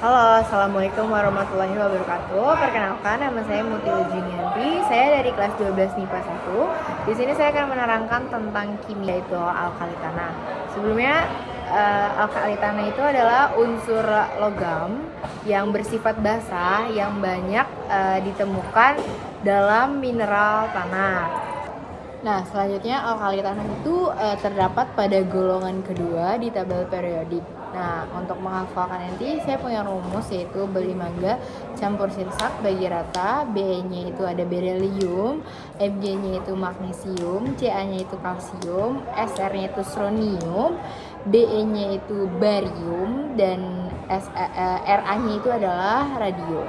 Halo, Assalamualaikum warahmatullahi wabarakatuh. Perkenalkan, nama saya Muti Ujinianti. Saya dari kelas 12 MIPA 1. Di sini saya akan menerangkan tentang kimia itu alkali tanah. Sebelumnya, alkali tanah itu adalah unsur logam yang bersifat basa yang banyak ditemukan dalam mineral tanah. Nah, selanjutnya alkali tanah itu terdapat pada golongan kedua di tabel periodik. Nah, untuk menghafalkan nanti saya punya rumus yaitu berlimaga campur sirsak bagi rata. Be-nya itu ada berelium, Mg-nya itu magnesium, Ca-nya itu kalsium, Sr-nya itu strontium, Be-nya itu barium, dan Ra-nya itu adalah radium.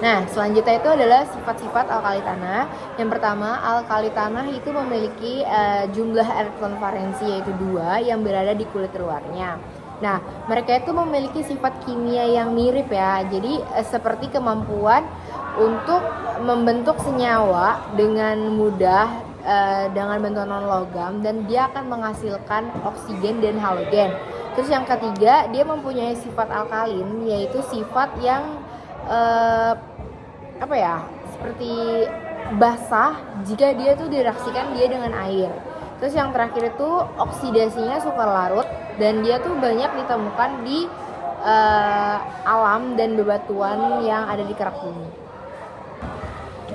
Nah, selanjutnya itu adalah sifat-sifat alkali tanah. Yang pertama, alkali tanah itu memiliki jumlah elektron valensi yaitu 2 yang berada di kulit luarnya. Nah, mereka itu memiliki sifat kimia yang mirip ya. Jadi seperti kemampuan untuk membentuk senyawa dengan mudah dengan bantuan non-logam, dan dia akan menghasilkan oksigen dan halogen. Terus yang ketiga, dia mempunyai sifat alkalin yaitu sifat yang seperti basah jika dia tuh direaksikan dia dengan air. Terus yang terakhir itu oksidasinya suka larut dan dia tuh banyak ditemukan di alam dan bebatuan yang ada di kerak bumi.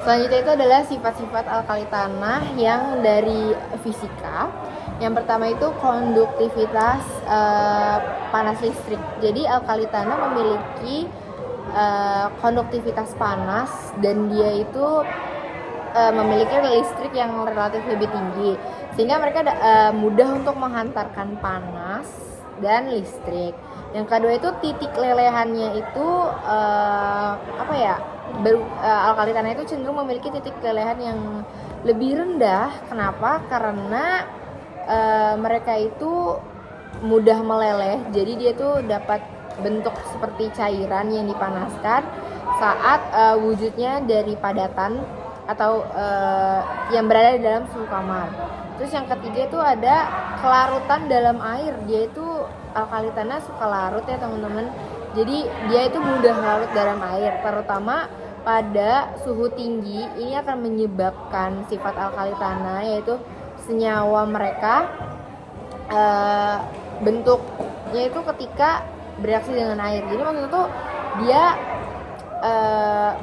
Selanjutnya itu adalah sifat-sifat alkali tanah yang dari fisika. Yang pertama itu konduktivitas panas listrik. Jadi alkali tanah memiliki konduktivitas panas dan dia itu memiliki listrik yang relatif lebih tinggi sehingga mereka mudah untuk menghantarkan panas dan listrik. Yang kedua itu titik lelehannya itu alkali tanah itu cenderung memiliki titik lelehan yang lebih rendah. Kenapa? Karena mereka itu mudah meleleh, jadi dia tuh dapat bentuk seperti cairan yang dipanaskan saat wujudnya dari padatan atau yang berada di dalam suhu kamar. Terus yang ketiga itu ada kelarutan dalam air. Dia itu alkali tanah suka larut ya teman-teman. Jadi dia itu mudah larut dalam air, terutama pada suhu tinggi. Ini akan menyebabkan sifat alkali tanah yaitu senyawa mereka bentuknya itu ketika bereaksi dengan air. Jadi maksudnya tuh dia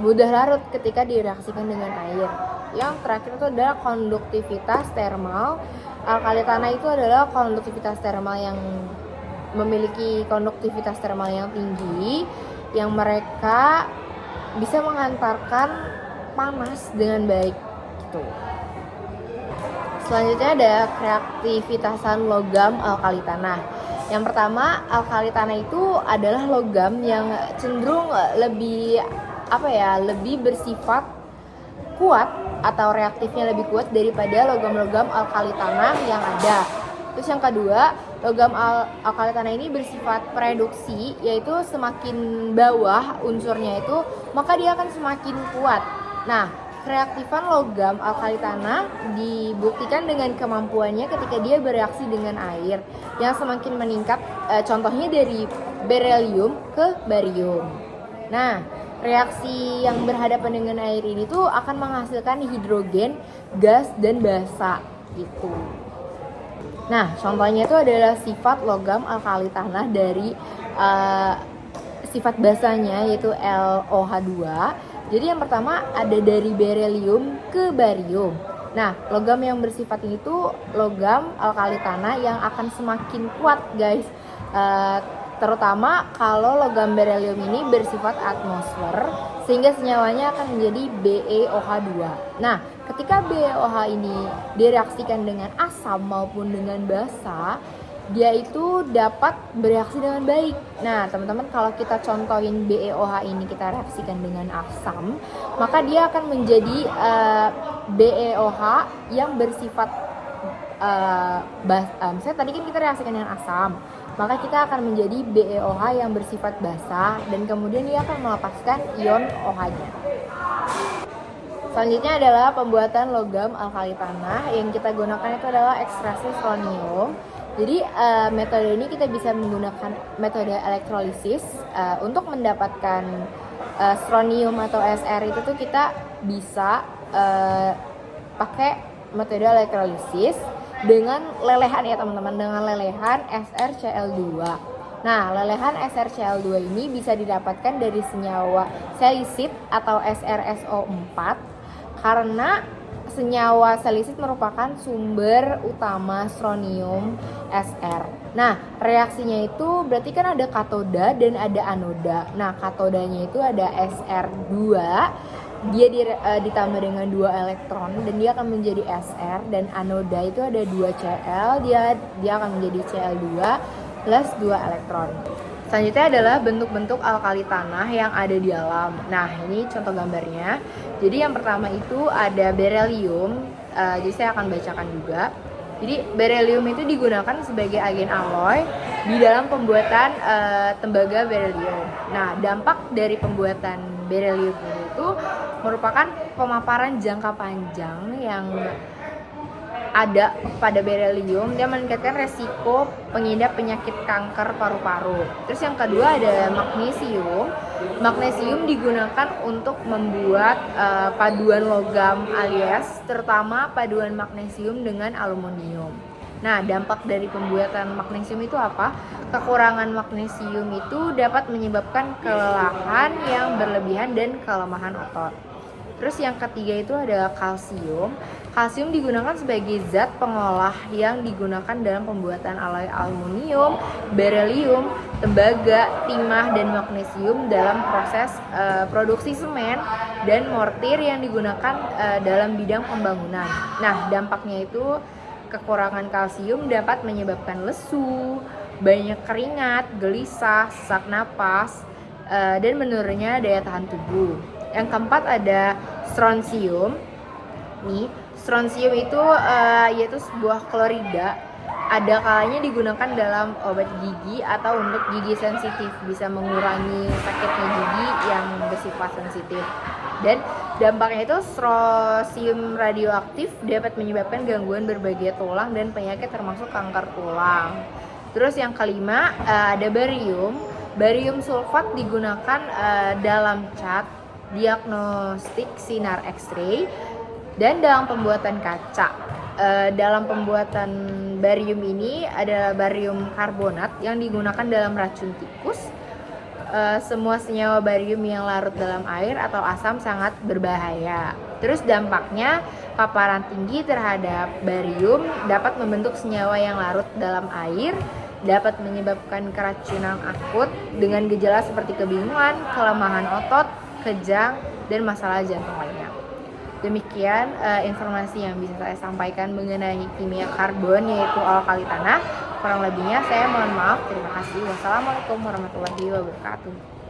mudah larut ketika direaksikan dengan air. Yang terakhir itu adalah konduktivitas termal. Alkali tanah itu adalah konduktivitas termal yang memiliki konduktivitas termal yang tinggi, yang mereka bisa menghantarkan panas dengan baik gitu. Selanjutnya ada reaktivitasan logam alkali tanah. Yang pertama, alkali tanah itu adalah logam yang cenderung lebih bersifat kuat atau reaktifnya lebih kuat daripada logam-logam alkali tanah yang ada. Terus yang kedua, logam alkali tanah ini bersifat reduksi, yaitu semakin bawah unsurnya itu, maka dia akan semakin kuat. Nah, reaktifan logam alkali tanah dibuktikan dengan kemampuannya ketika dia bereaksi dengan air yang semakin meningkat, contohnya dari berelium ke barium. Nah, reaksi yang berhadapan dengan air ini tuh akan menghasilkan hidrogen, gas, dan basa gitu. Nah, contohnya itu adalah sifat logam alkali tanah dari sifat basanya yaitu LOH2. Jadi yang pertama ada dari berelium ke barium. Nah, logam yang bersifat ini tuh logam alkali tanah yang akan semakin kuat guys. Terutama kalau logam berelium ini bersifat atmosfer, sehingga senyawanya akan menjadi BeOH2. Nah, ketika BeOH ini direaksikan dengan asam maupun dengan basa, dia itu dapat bereaksi dengan baik. Nah, teman-teman, kalau kita contohin BeOH ini kita reaksikan dengan asam, maka dia akan menjadi BeOH yang bersifat misalnya tadi kan kita reaksikan dengan asam, maka kita akan menjadi BeOH yang bersifat basa dan kemudian dia akan melepaskan ion OH-nya. Selanjutnya adalah pembuatan logam alkali tanah. Yang kita gunakan itu adalah ekstraksi selenium. Jadi metode ini kita bisa menggunakan metode elektrolisis untuk mendapatkan strontium atau SR itu tuh kita bisa pakai metode elektrolisis dengan lelehan ya teman-teman, dengan lelehan SrCl2. Nah, lelehan SrCl2 ini bisa didapatkan dari senyawa salisit atau SrSO4 karena senyawa salisit merupakan sumber utama strontium Sr. Nah, reaksinya itu berarti kan ada katoda dan ada anoda. Nah, katodanya itu ada Sr2, dia ditambah dengan 2 elektron dan dia akan menjadi Sr, dan anoda itu ada 2 Cl, dia akan menjadi Cl2 plus 2 elektron. Selanjutnya adalah bentuk-bentuk alkali tanah yang ada di alam. Nah, ini contoh gambarnya. Jadi yang pertama itu ada berelium. Jadi saya akan bacakan juga. Jadi berelium itu digunakan sebagai agen alloy di dalam pembuatan tembaga berelium. Nah, dampak dari pembuatan berelium itu merupakan pemaparan jangka panjang yang ada pada berelium. Dia meningkatkan resiko pengidap penyakit kanker paru-paru. Terus yang kedua ada magnesium. Magnesium digunakan untuk membuat paduan logam alias terutama paduan magnesium dengan aluminium. Nah, dampak dari pembuatan magnesium itu apa? Kekurangan magnesium itu dapat menyebabkan kelelahan yang berlebihan dan kelemahan otot. Terus yang ketiga itu adalah kalsium. Kalsium digunakan sebagai zat pengolah yang digunakan dalam pembuatan alloy aluminium, berelium, tembaga, timah, dan magnesium dalam proses produksi semen dan mortir yang digunakan dalam bidang pembangunan. Nah, dampaknya itu kekurangan kalsium dapat menyebabkan lesu, banyak keringat, gelisah, sesak napas, dan menurunnya daya tahan tubuh. Yang keempat ada strontium. Nih, strontium itu yaitu sebuah klorida. Ada kalanya digunakan dalam obat gigi atau untuk gigi sensitif, bisa mengurangi sakitnya gigi yang bersifat sensitif. Dan dampaknya itu strontium radioaktif dapat menyebabkan gangguan berbagai tulang dan penyakit termasuk kanker tulang. Terus yang kelima ada barium. Barium sulfat digunakan dalam cat, diagnostik sinar X-ray, dan dalam pembuatan kaca. Dalam pembuatan barium ini ada barium karbonat yang digunakan dalam racun tikus. Semua senyawa barium yang larut dalam air atau asam sangat berbahaya. Terus dampaknya paparan tinggi terhadap barium dapat membentuk senyawa yang larut dalam air, dapat menyebabkan keracunan akut dengan gejala seperti kebingungan, kelemahan otot, kejang, dan masalah jantung lainnya. Demikian informasi yang bisa saya sampaikan mengenai kimia karbon yaitu alkali tanah. Kurang lebihnya saya mohon maaf. Terima kasih. Wassalamualaikum warahmatullahi wabarakatuh.